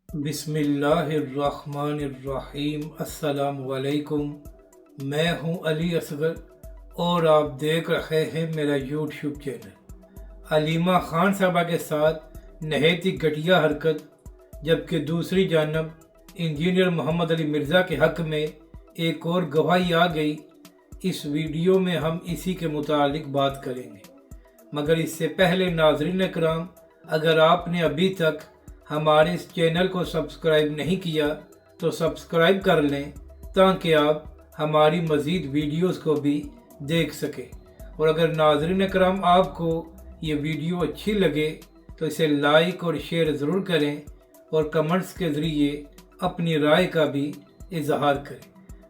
बिस्मिल्लाहिर्रहमानिर्रहीम। अस्सलाम वालेकुम। मैं हूं अली असगर और आप देख रहे हैं मेरा यूट्यूब चैनल। अलीमा खान साहबा के साथ नहायत ही घटिया हरकत, जबकि दूसरी जानब इंजीनियर मोहम्मद अली मिर्ज़ा के हक़ में एक और गवाही आ गई। इस वीडियो में हम इसी के मुतालिक बात करेंगे, मगर इससे पहले नाज़रीन इकराम, अगर आपने अभी तक हमारे इस चैनल को सब्सक्राइब नहीं किया तो सब्सक्राइब कर लें, ताकि आप हमारी मज़ीद वीडियोस को भी देख सकें। और अगर नाज़रीन इकराम आपको ये वीडियो अच्छी लगे तो इसे लाइक और शेयर ज़रूर करें और कमेंट्स के ज़रिए अपनी राय का भी इजहार करें।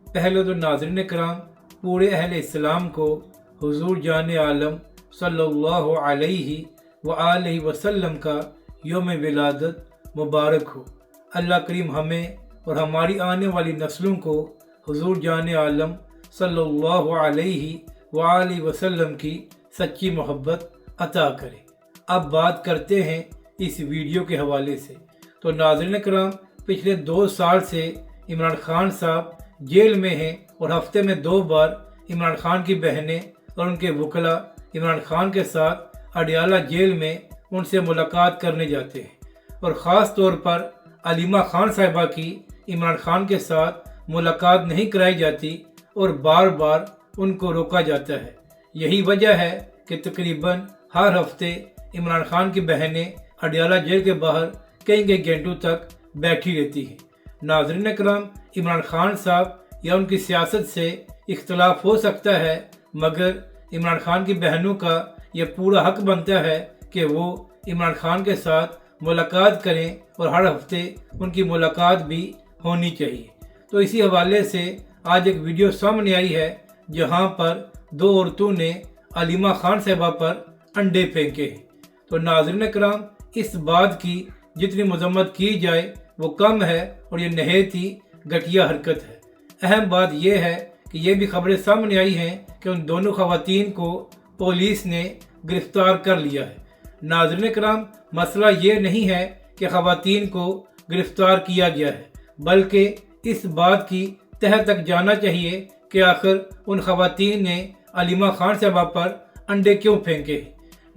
पहले तो नाज़रीन इकराम, पूरे अहले इस्लाम को हुज़ूर जान आलम सल्लल्लाहु अलैहि व आलिहि वसल्लम का यौम विलादत मुबारक हो। अल्लाह करीम हमें और हमारी आने वाली नस्लों को हुज़ूर जान आलम सल्लल्लाहु अलैहि व आलिहि वसल्लम की सच्ची मोहब्बत अता करे। अब बात करते हैं इस वीडियो के हवाले से। तो नाज़रीन करम, पिछले 2 साल से इमरान खान साहब जेल में हैं और हफ्ते में 2 बार इमरान खान की बहनें और उनके वकला इमरान खान के साथ अडियाला जेल में उनसे मुलाकात करने जाते हैं। और ख़ास तौर पर अलीमा खान साहिबा की इमरान खान के साथ मुलाकात नहीं कराई जाती और बार बार उनको रोका जाता है। यही वजह है कि तकरीबन हर हफ्ते इमरान खान की बहनें अडियाला जेल के बाहर कई घंटों तक बैठी रहती हैं। नाज़रीन करम, इमरान खान साहब या उनकी सियासत से इख्तलाफ हो सकता है, मगर इमरान खान की बहनों का यह पूरा हक बनता है कि वो इमरान खान के साथ मुलाकात करें और हर हफ्ते उनकी मुलाकात भी होनी चाहिए। तो इसी हवाले से आज एक वीडियो सामने आई है, जहां पर 2 औरतों ने अलीमा खान साहिबा पर अंडे फेंके हैं। तो नाज़रीन करम, इस बात की जितनी मजम्मत की जाए वो कम है और ये नहायत ही घटिया हरकत है। अहम बात यह है कि ये भी खबरें सामने आई हैं कि उन दोनों खवातीन को पुलिस ने गिरफ्तार कर लिया है। नाज़रीन करम, मसला ये नहीं है कि खवातीन को गिरफ्तार किया गया है, बल्कि इस बात की तह तक जाना चाहिए कि आखिर उन खवातीन ने अलीमा खान साहिबा पर अंडे क्यों फेंके।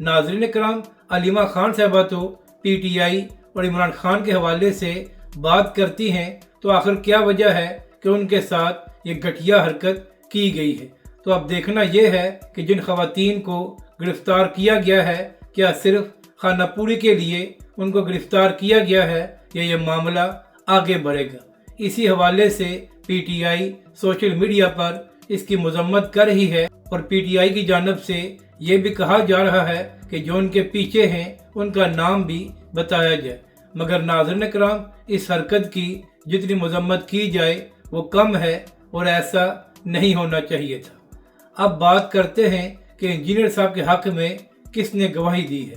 नाज़रीन करम, अलीमा खान साहिबा तो PTI और इमरान खान के हवाले से बात करती हैं, तो आखिर क्या वजह है कि उनके साथ ये घटिया हरकत की गई है। तो अब देखना यह है कि जिन खवातीन को गिरफ्तार किया गया है, क्या सिर्फ खानापुरी के लिए उनको गिरफ्तार किया गया है या ये मामला आगे बढ़ेगा। इसी हवाले से PTI सोशल मीडिया पर इसकी मजम्मत कर रही है और PTI की जानब से ये भी कहा जा रहा है कि जो उनके पीछे हैं उनका नाम भी बताया जाए। मगर नाज़रीन करम, इस हरकत की जितनी मजम्मत की जाए वो कम है और ऐसा नहीं होना चाहिए था। अब बात करते हैं कि इंजीनियर साहब के हक़ में किसने गवाही दी है।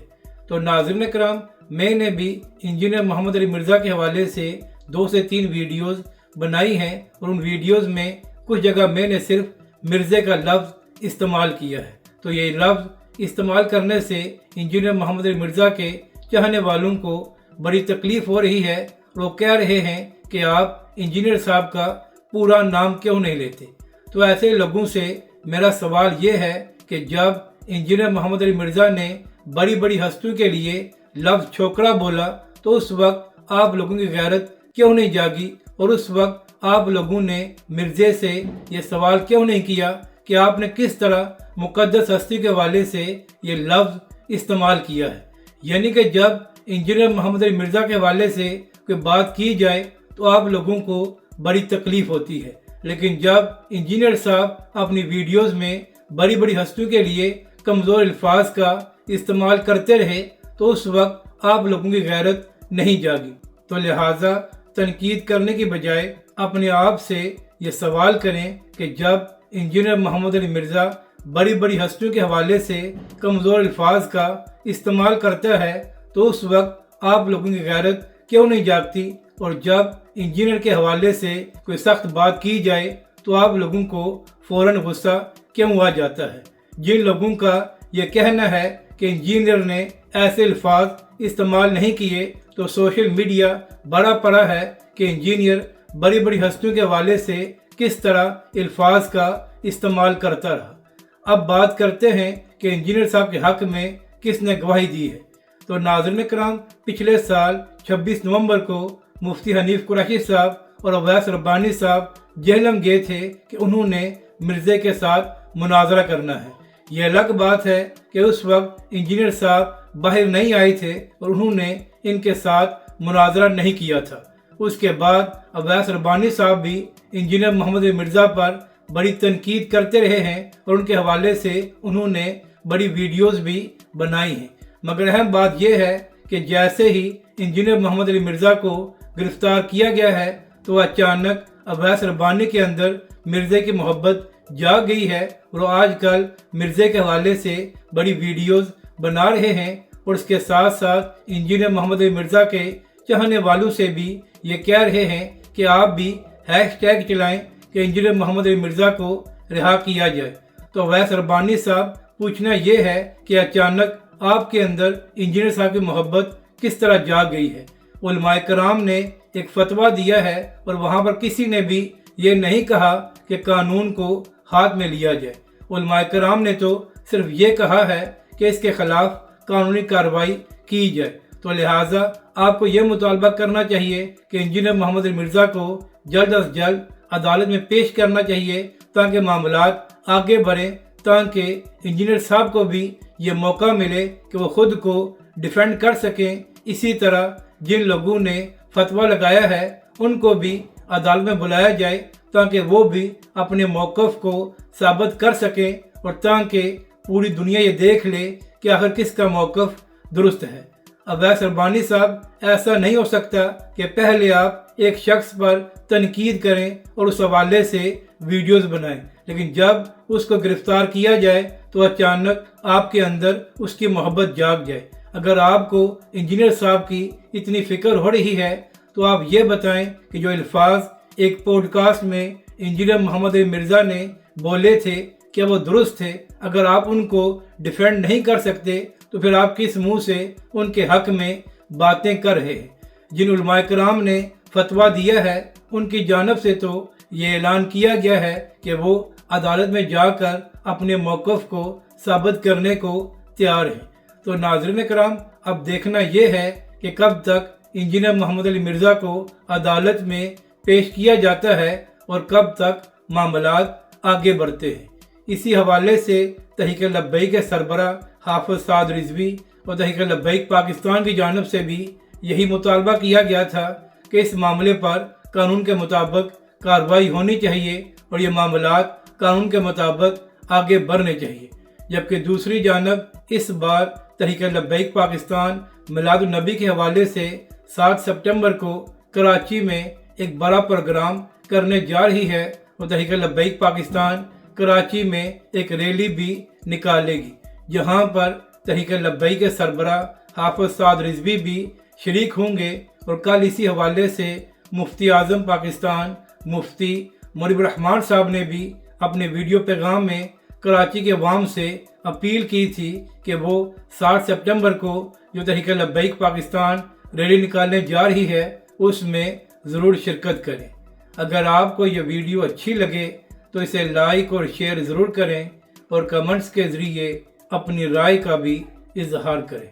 तो नाज़रीन करम, मैंने भी इंजीनियर मोहम्मद अली मिर्ज़ा के हवाले से 2 से 3 वीडियोज़ बनाई हैं और उन वीडियोज़ में कुछ जगह मैंने सिर्फ मिर्ज़े का लफ्ज़ इस्तेमाल किया है। तो ये लफ्ज़ इस्तेमाल करने से इंजीनियर मोहम्मद अली मिर्ज़ा के चाहने वालों को बड़ी तकलीफ़ हो रही है और वो कह रहे हैं कि आप इंजीनियर साहब का पूरा नाम क्यों नहीं लेते। तो ऐसे लोगों से मेरा सवाल ये है कि जब इंजीनियर मोहम्मद अली मिर्ज़ा ने बड़ी बड़ी हस्तियों के लिए लफ्ज़ छोकरा बोला, तो उस वक्त आप लोगों की गैरत क्यों नहीं जागी और उस वक्त आप लोगों ने मिर्ज़े से ये सवाल क्यों नहीं किया कि आपने किस तरह मुक़द्दस हस्ती के हवाले से ये लफ्ज़ इस्तेमाल किया है। यानी कि जब इंजीनियर मोहम्मद अली मिर्ज़ा के हवाले से कोई बात की जाए तो आप लोगों को बड़ी तकलीफ़ होती है, लेकिन जब इंजीनियर साहब अपनी वीडियोज़ में बड़ी बड़ी हस्तियों के लिए कमज़ोर अल्फाज का इस्तेमाल करते रहे तो उस वक्त आप लोगों की गैरत नहीं जागी। तो लिहाजा तनकीद करने की बजाय अपने आप से ये सवाल करें कि जब इंजीनियर मोहम्मद अली मिर्ज़ा बड़ी बड़ी हस्तियों के हवाले से कमज़ोर अल्फाज का इस्तेमाल करता है तो उस वक्त आप लोगों की गैरत क्यों नहीं जागती, और जब इंजीनियर के हवाले से कोई सख्त बात की जाए तो आप लोगों को फ़ौरन गुस्सा क्यों आ जाता है। जिन लोगों का ये कहना है कि इंजीनियर ने ऐसे अल्फाज इस्तेमाल नहीं किए, तो सोशल मीडिया बड़ा पड़ा है कि इंजीनियर बड़ी बड़ी हस्तियों के हवाले से किस तरह अल्फाज का इस्तेमाल करता रहा। अब बात करते हैं कि इंजीनियर साहब के हक़ में किसने गवाही दी है। तो नाज़रीन कराम, पिछले साल 26 नवंबर को मुफ्ती हनीफ कुरैशी साहब और अवैस रब्बानी साहब जेहलम गए थे कि उन्होंने मिर्ज़े के साथ मुनाजरा करना है। यह अलग बात है कि उस वक्त इंजीनियर साहब बाहर नहीं आए थे और उन्होंने इनके साथ मुनाजरा नहीं किया था। उसके बाद अवैस रब्बानी साहब भी इंजीनियर मोहम्मद मिर्ज़ा पर बड़ी तनकीद करते रहे हैं और उनके हवाले से उन्होंने बड़ी वीडियोस भी बनाई हैं। मगर अहम बात यह है कि जैसे ही इंजीनियर मोहम्मद अली मिर्ज़ा को गिरफ्तार किया गया है तो अचानक अवैस रब्बानी के अंदर मिर्ज़े की मोहब्बत जाग गई है और आजकल मिर्ज़े के हवाले से बड़ी वीडियोस बना रहे हैं और इसके साथ साथ इंजीनियर मोहम्मद अली मिर्ज़ा के चाहने वालों से भी ये कह रहे हैं कि आप भी हैशटैग चलाएं कि इंजीनियर मोहम्मद अली मिर्ज़ा को रिहा किया जाए। तो अवैस रब्बानी साहब, पूछना ये है कि अचानक आपके अंदर इंजीनियर साहब की मोहब्बत किस तरह जाग गई है। उलमाए कराम ने एक फतवा दिया है और वहाँ पर किसी ने भी ये नहीं कहा कि कानून को हाथ में लिया जाए। उलमाए कराम ने तो सिर्फ ये कहा है कि इसके खिलाफ कानूनी कार्रवाई की जाए। तो लिहाजा आपको ये मुतालबा करना चाहिए कि इंजीनियर मोहम्मद अली मिर्ज़ा को जल्द अज जल्द अदालत में पेश करना चाहिए ताकि मामलात आगे बढ़ें, ताकि इंजीनियर साहब को भी ये मौका मिले कि वो खुद को डिफेंड कर सकें। इसी तरह जिन लोगों ने फतवा लगाया है उनको भी अदालत में बुलाया जाए ताकि वो भी अपने मौक़िफ़ को साबित कर सकें और ताकि पूरी दुनिया ये देख ले कि आखिर किसका मौक़िफ़ दुरुस्त है। अवैस रब्बानी साहब, ऐसा नहीं हो सकता कि पहले आप एक शख्स पर तनकीद करें और उस हवाले से वीडियोस बनाएं, लेकिन जब उसको गिरफ्तार किया जाए तो अचानक आपके अंदर उसकी मोहब्बत जाग जाए। अगर आपको इंजीनियर साहब की इतनी फ़िक्र हो रही है तो आप ये बताएं कि जो अल्फाज एक पॉडकास्ट में इंजीनियर मोहम्मद अली मिर्ज़ा ने बोले थे क्या वो दुरुस्त थे? अगर आप उनको डिफेंड नहीं कर सकते तो फिर आप किस मुंह से उनके हक में बातें कर रहे हैं? जिन उलमाए कराम ने फतवा दिया है उनकी जानिब से तो ये ऐलान किया गया है कि वो अदालत में जाकर अपने मौक़िफ़ को साबित करने को तैयार हैं। तो नाज़रीन कराम, अब देखना ये है कि कब तक इंजीनियर मोहम्मद अली मिर्ज़ा को अदालत में पेश किया जाता है और कब तक मामलात आगे बढ़ते हैं। इसी हवाले से तहरीक लब्बैक के सरबरा हाफिज़ साद रिजवी और तहरीक लब्बैक पाकिस्तान की जानिब से भी यही मुतालबा किया गया था कि इस मामले पर कानून के मुताबिक कार्रवाई होनी चाहिए और ये मामलात कानून के मुताबिक आगे बढ़ने चाहिए। जबकि दूसरी जानिब इस बार तहरीक लब्बैक पाकिस्तान मिलादुन नबी के हवाले से 7 सितंबर को कराची में एक बड़ा प्रोग्राम करने जा रही है और तहरीक लब्बैक पाकिस्तान कराची में एक रैली भी निकालेगी जहां पर तहरीक लब्बैक के सरबरा हाफिज़ साद रिजवी भी शरीक होंगे। और कल इसी हवाले से मुफ्ती आज़म पाकिस्तान मुफ्ती मुनीबुर रहमान साहब ने भी अपने वीडियो पैगाम में कराची के अवाम से अपील की थी कि वो 7 सितंबर को जो तहरीक लब्बैक पाकिस्तान रैली निकालने जा रही है उसमें ज़रूर शिरकत करें। अगर आपको ये वीडियो अच्छी लगे तो इसे लाइक और शेयर ज़रूर करें और कमेंट्स के ज़रिए अपनी राय का भी इजहार करें।